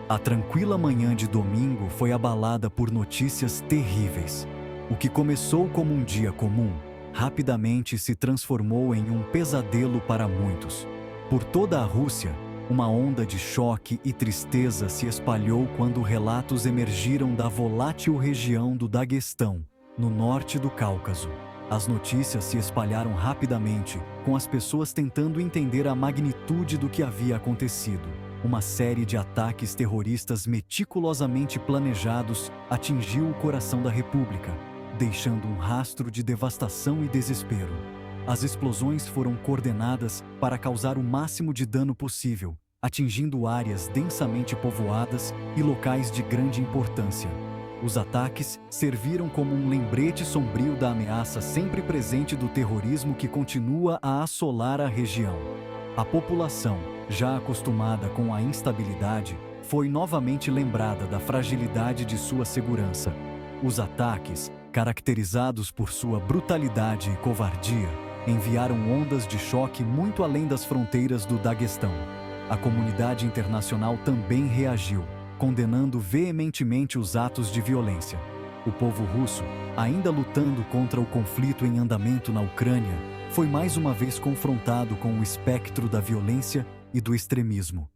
A tranquila manhã de domingo foi abalada por notícias terríveis. O que começou como um dia comum, rapidamente se transformou em um pesadelo para muitos. Por toda a Rússia, uma onda de choque e tristeza se espalhou quando relatos emergiram da volátil região do Daguestão, no norte do Cáucaso. As notícias se espalharam rapidamente, com as pessoas tentando entender a magnitude do que havia acontecido. Uma série de ataques terroristas meticulosamente planejados atingiu o coração da República, deixando um rastro de devastação e desespero. As explosões foram coordenadas para causar o máximo de dano possível, atingindo áreas densamente povoadas e locais de grande importância. Os ataques serviram como um lembrete sombrio da ameaça sempre presente do terrorismo que continua a assolar a região. A população, já acostumada com a instabilidade, foi novamente lembrada da fragilidade de sua segurança. Os ataques, caracterizados por sua brutalidade e covardia, enviaram ondas de choque muito além das fronteiras do Daguestão. A comunidade internacional também reagiu, condenando veementemente os atos de violência. O povo russo, ainda lutando contra o conflito em andamento na Ucrânia, foi mais uma vez confrontado com o espectro da violência e do extremismo.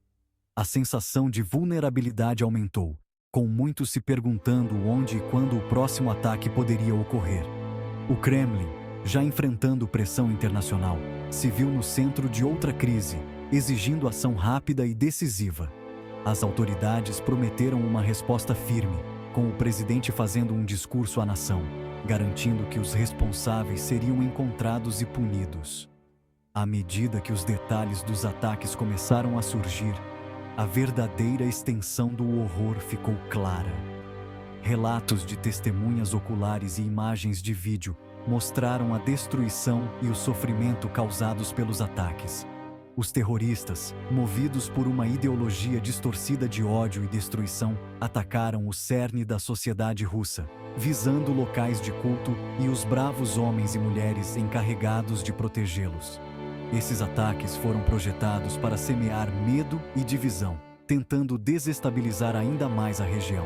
A sensação de vulnerabilidade aumentou, com muitos se perguntando onde e quando o próximo ataque poderia ocorrer. O Kremlin, já enfrentando pressão internacional, se viu no centro de outra crise, exigindo ação rápida e decisiva. As autoridades prometeram uma resposta firme, com o presidente fazendo um discurso à nação, garantindo que os responsáveis seriam encontrados e punidos. À medida que os detalhes dos ataques começaram a surgir, a verdadeira extensão do horror ficou clara. Relatos de testemunhas oculares e imagens de vídeo mostraram a destruição e o sofrimento causados pelos ataques. Os terroristas, movidos por uma ideologia distorcida de ódio e destruição, atacaram o cerne da sociedade russa, visando locais de culto e os bravos homens e mulheres encarregados de protegê-los. Esses ataques foram projetados para semear medo e divisão, tentando desestabilizar ainda mais a região.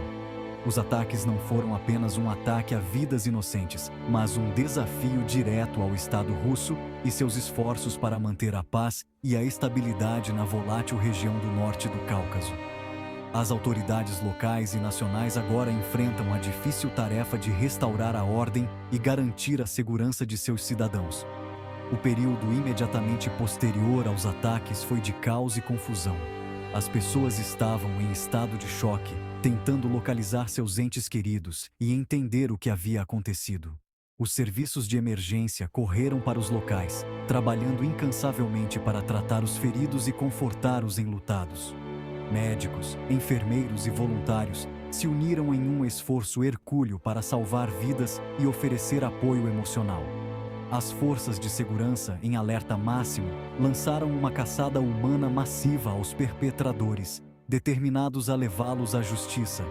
Os ataques não foram apenas um ataque a vidas inocentes, mas um desafio direto ao Estado russo e seus esforços para manter a paz e a estabilidade na volátil região do norte do Cáucaso. As autoridades locais e nacionais agora enfrentam a difícil tarefa de restaurar a ordem e garantir a segurança de seus cidadãos. O período imediatamente posterior aos ataques foi de caos e confusão. As pessoas estavam em estado de choque, tentando localizar seus entes queridos e entender o que havia acontecido. Os serviços de emergência correram para os locais, trabalhando incansavelmente para tratar os feridos e confortar os enlutados. Médicos, enfermeiros e voluntários se uniram em um esforço hercúleo para salvar vidas e oferecer apoio emocional. As forças de segurança, em alerta máximo, lançaram uma caçada humana massiva aos perpetradores, determinados a levá-los à justiça.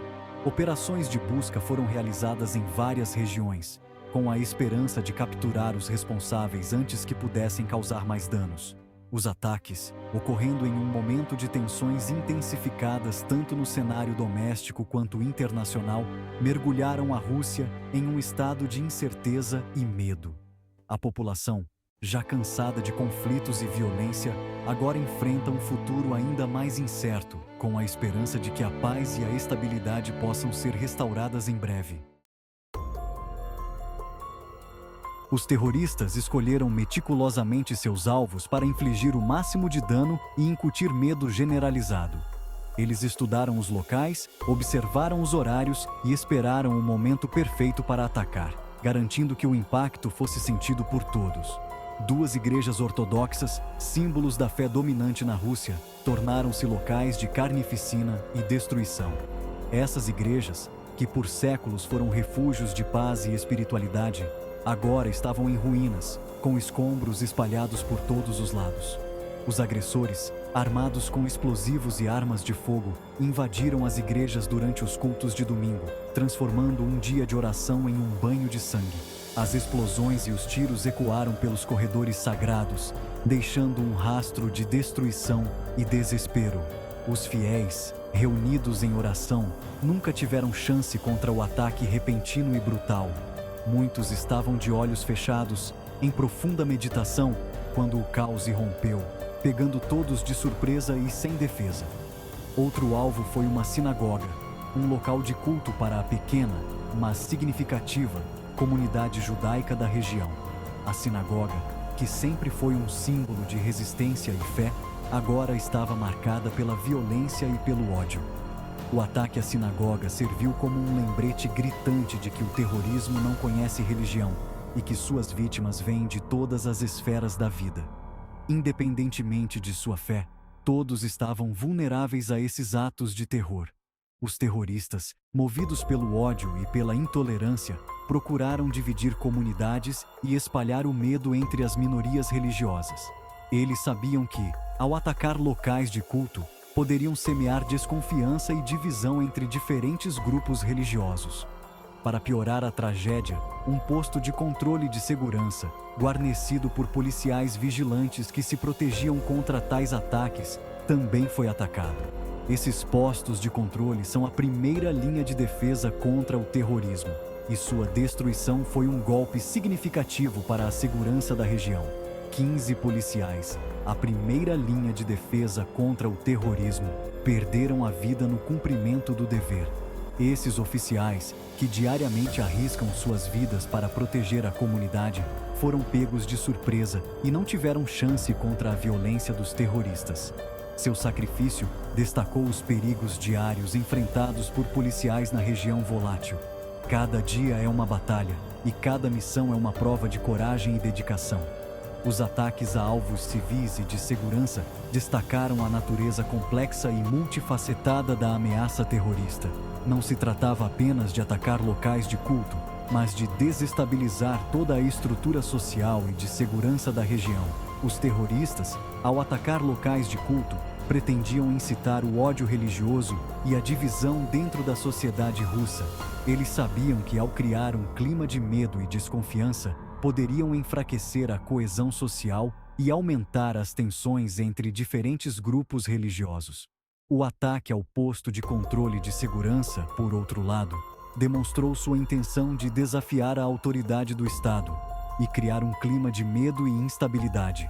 Operações de busca foram realizadas em várias regiões, com a esperança de capturar os responsáveis antes que pudessem causar mais danos. Os ataques, ocorrendo em um momento de tensões intensificadas tanto no cenário doméstico quanto internacional, mergulharam a Rússia em um estado de incerteza e medo. A população, já cansada de conflitos e violência, agora enfrenta um futuro ainda mais incerto, com a esperança de que a paz e a estabilidade possam ser restauradas em breve. Os terroristas escolheram meticulosamente seus alvos para infligir o máximo de dano e incutir medo generalizado. Eles estudaram os locais, observaram os horários e esperaram o momento perfeito para atacar, garantindo que o impacto fosse sentido por todos. Duas igrejas ortodoxas, símbolos da fé dominante na Rússia, tornaram-se locais de carnificina e destruição. Essas igrejas, que por séculos foram refúgios de paz e espiritualidade, agora estavam em ruínas, com escombros espalhados por todos os lados. Os agressores, armados com explosivos e armas de fogo, invadiram as igrejas durante os cultos de domingo, transformando um dia de oração em um banho de sangue. As explosões e os tiros ecoaram pelos corredores sagrados, deixando um rastro de destruição e desespero. Os fiéis, Reunidos em oração, nunca tiveram chance contra o ataque repentino e brutal. Muitos estavam de olhos fechados, em profunda meditação, quando o caos irrompeu, pegando todos de surpresa e sem defesa. Outro alvo foi uma sinagoga, um local de culto para a pequena, mas significativa, comunidade judaica da região. A sinagoga, que sempre foi um símbolo de resistência e fé, agora estava marcada pela violência e pelo ódio. O ataque à sinagoga serviu como um lembrete gritante de que o terrorismo não conhece religião e que suas vítimas vêm de todas as esferas da vida. Independentemente de sua fé, todos estavam vulneráveis a esses atos de terror. Os terroristas, movidos pelo ódio e pela intolerância, procuraram dividir comunidades e espalhar o medo entre as minorias religiosas. Eles sabiam que, ao atacar locais de culto, poderiam semear desconfiança e divisão entre diferentes grupos religiosos. Para piorar a tragédia, um posto de controle de segurança, guarnecido por policiais vigilantes que se protegiam contra tais ataques, também foi atacado. Esses postos de controle são a primeira linha de defesa contra o terrorismo, e sua destruição foi um golpe significativo para a segurança da região. 15 policiais, a primeira linha de defesa contra o terrorismo, perderam a vida no cumprimento do dever. Esses oficiais, que diariamente arriscam suas vidas para proteger a comunidade, foram pegos de surpresa e não tiveram chance contra a violência dos terroristas. Seu sacrifício destacou os perigos diários enfrentados por policiais na região volátil. Cada dia é uma batalha e cada missão é uma prova de coragem e dedicação. Os ataques a alvos civis e de segurança destacaram a natureza complexa e multifacetada da ameaça terrorista. Não se tratava apenas de atacar locais de culto, mas de desestabilizar toda a estrutura social e de segurança da região. Os terroristas, ao atacar locais de culto, pretendiam incitar o ódio religioso e a divisão dentro da sociedade russa. Eles sabiam que, ao criar um clima de medo e desconfiança, poderiam enfraquecer a coesão social e aumentar as tensões entre diferentes grupos religiosos. O ataque ao posto de controle de segurança, por outro lado, demonstrou sua intenção de desafiar a autoridade do Estado e criar um clima de medo e instabilidade.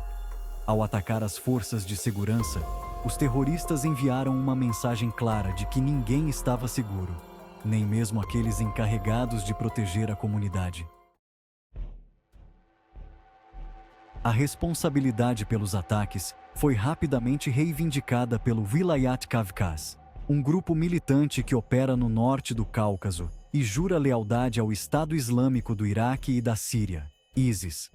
Ao atacar as forças de segurança, os terroristas enviaram uma mensagem clara de que ninguém estava seguro, nem mesmo aqueles encarregados de proteger a comunidade. A responsabilidade pelos ataques foi rapidamente reivindicada pelo Vilayat Kavkaz, um grupo militante que opera no norte do Cáucaso e jura lealdade ao Estado Islâmico do Iraque e da Síria, ISIS.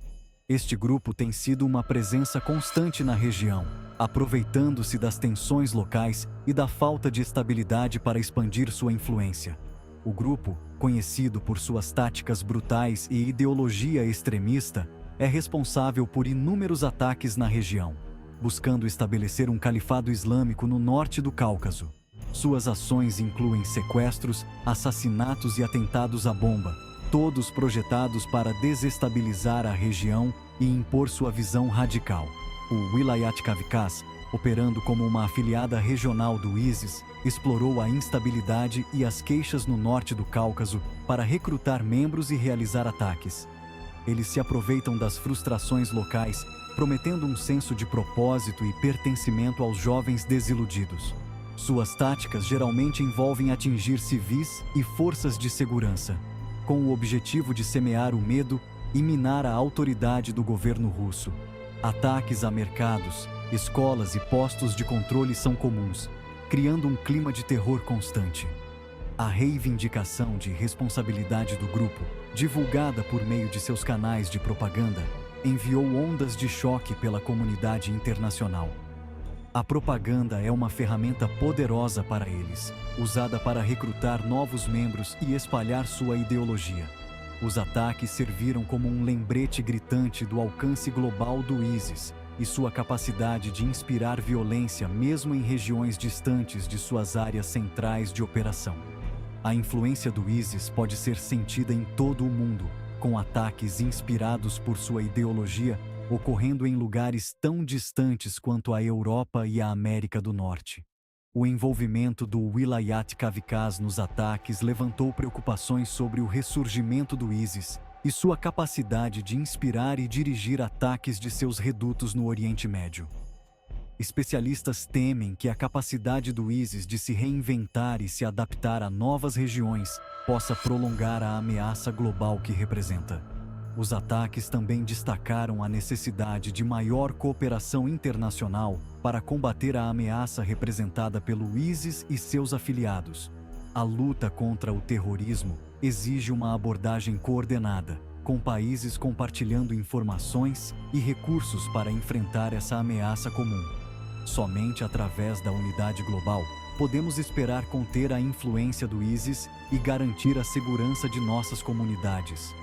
Este grupo tem sido uma presença constante na região, aproveitando-se das tensões locais e da falta de estabilidade para expandir sua influência. O grupo, conhecido por suas táticas brutais e ideologia extremista, é responsável por inúmeros ataques na região, buscando estabelecer um califado islâmico no norte do Cáucaso. Suas ações incluem sequestros, assassinatos e atentados à bomba, todos projetados para desestabilizar a região e impor sua visão radical. O Vilayat Kavkaz, operando como uma afiliada regional do ISIS, explorou a instabilidade e as queixas no norte do Cáucaso para recrutar membros e realizar ataques. Eles se aproveitam das frustrações locais, prometendo um senso de propósito e pertencimento aos jovens desiludidos. Suas táticas geralmente envolvem atingir civis e forças de segurança, com o objetivo de semear o medo e minar a autoridade do governo russo. Ataques a mercados, escolas e postos de controle são comuns, criando um clima de terror constante. A reivindicação de responsabilidade do grupo, divulgada por meio de seus canais de propaganda, enviou ondas de choque pela comunidade internacional. A propaganda é uma ferramenta poderosa para eles, usada para recrutar novos membros e espalhar sua ideologia. Os ataques serviram como um lembrete gritante do alcance global do ISIS e sua capacidade de inspirar violência mesmo em regiões distantes de suas áreas centrais de operação. A influência do ISIS pode ser sentida em todo o mundo, com ataques inspirados por sua ideologia ocorrendo em lugares tão distantes quanto a Europa e a América do Norte. O envolvimento do Wilayat Kavkaz nos ataques levantou preocupações sobre o ressurgimento do ISIS e sua capacidade de inspirar e dirigir ataques de seus redutos no Oriente Médio. Especialistas temem que a capacidade do ISIS de se reinventar e se adaptar a novas regiões possa prolongar a ameaça global que representa. Os ataques também destacaram a necessidade de maior cooperação internacional para combater a ameaça representada pelo ISIS e seus afiliados. A luta contra o terrorismo exige uma abordagem coordenada, com países compartilhando informações e recursos para enfrentar essa ameaça comum. Somente através da unidade global podemos esperar conter a influência do ISIS e garantir a segurança de nossas comunidades.